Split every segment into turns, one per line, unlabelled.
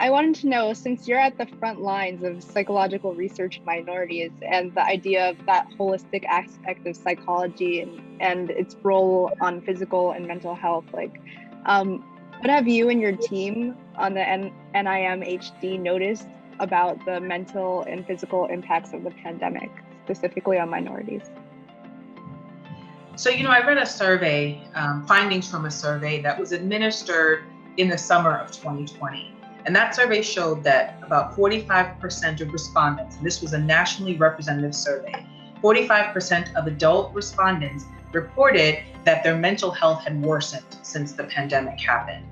I wanted to know, since you're at the front lines of psychological research in minorities and the idea of that holistic aspect of psychology and its role on physical and mental health, what have you and your team on the NIMHD noticed about the mental and physical impacts of the pandemic, specifically on minorities?
So, I read a survey, findings from a survey that was administered in the summer of 2020. And that survey showed that about 45% of respondents, and this was a nationally representative survey, 45% of adult respondents reported that their mental health had worsened since the pandemic happened.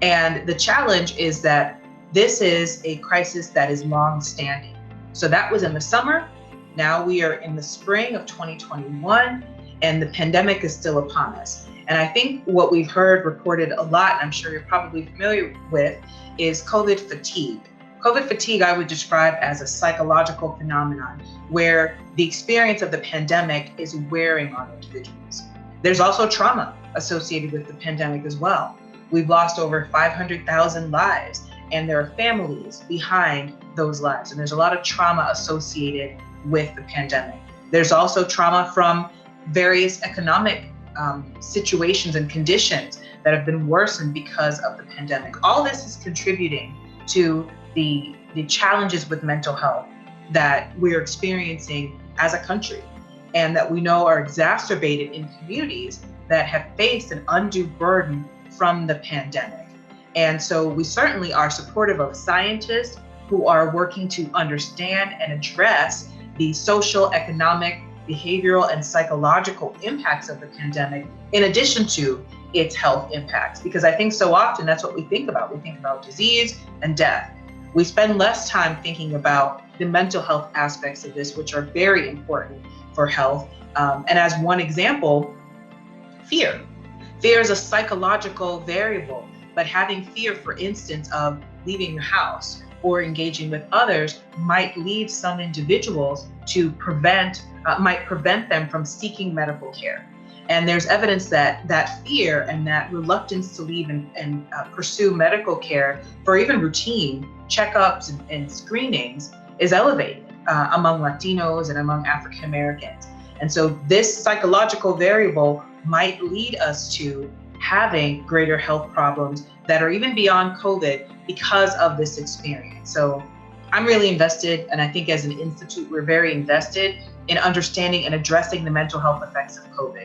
And the challenge is that this is a crisis that is long-standing. So that was in the summer. Now we are in the spring of 2021, and the pandemic is still upon us. And I think what we've heard reported a lot, and I'm sure you're probably familiar with, is COVID fatigue. COVID fatigue I would describe as a psychological phenomenon where the experience of the pandemic is wearing on individuals. There's also trauma associated with the pandemic as well. We've lost over 500,000 lives, and there are families behind those lives. And there's a lot of trauma associated with the pandemic. There's also trauma from various economic situations and conditions that have been worsened because of the pandemic. All this is contributing to the challenges with mental health that we're experiencing as a country, and that we know are exacerbated in communities that have faced an undue burden from the pandemic. And so we certainly are supportive of scientists who are working to understand and address the social, economic, behavioral, and psychological impacts of the pandemic, in addition to its health impacts. Because I think so often that's what we think about. We think about disease and death. We spend less time thinking about the mental health aspects of this, which are very important for health. And as one example, fear. Fear is a psychological variable, but having fear, for instance, of leaving your house or engaging with others might lead some individuals to might prevent them from seeking medical care. And there's evidence that fear and that reluctance to leave and pursue medical care for even routine checkups and screenings is elevated among Latinos and among African Americans. And so this psychological variable might lead us to having greater health problems that are even beyond COVID because of this experience. So I'm really invested, and I think as an institute, we're very invested in understanding and addressing the mental health effects of COVID.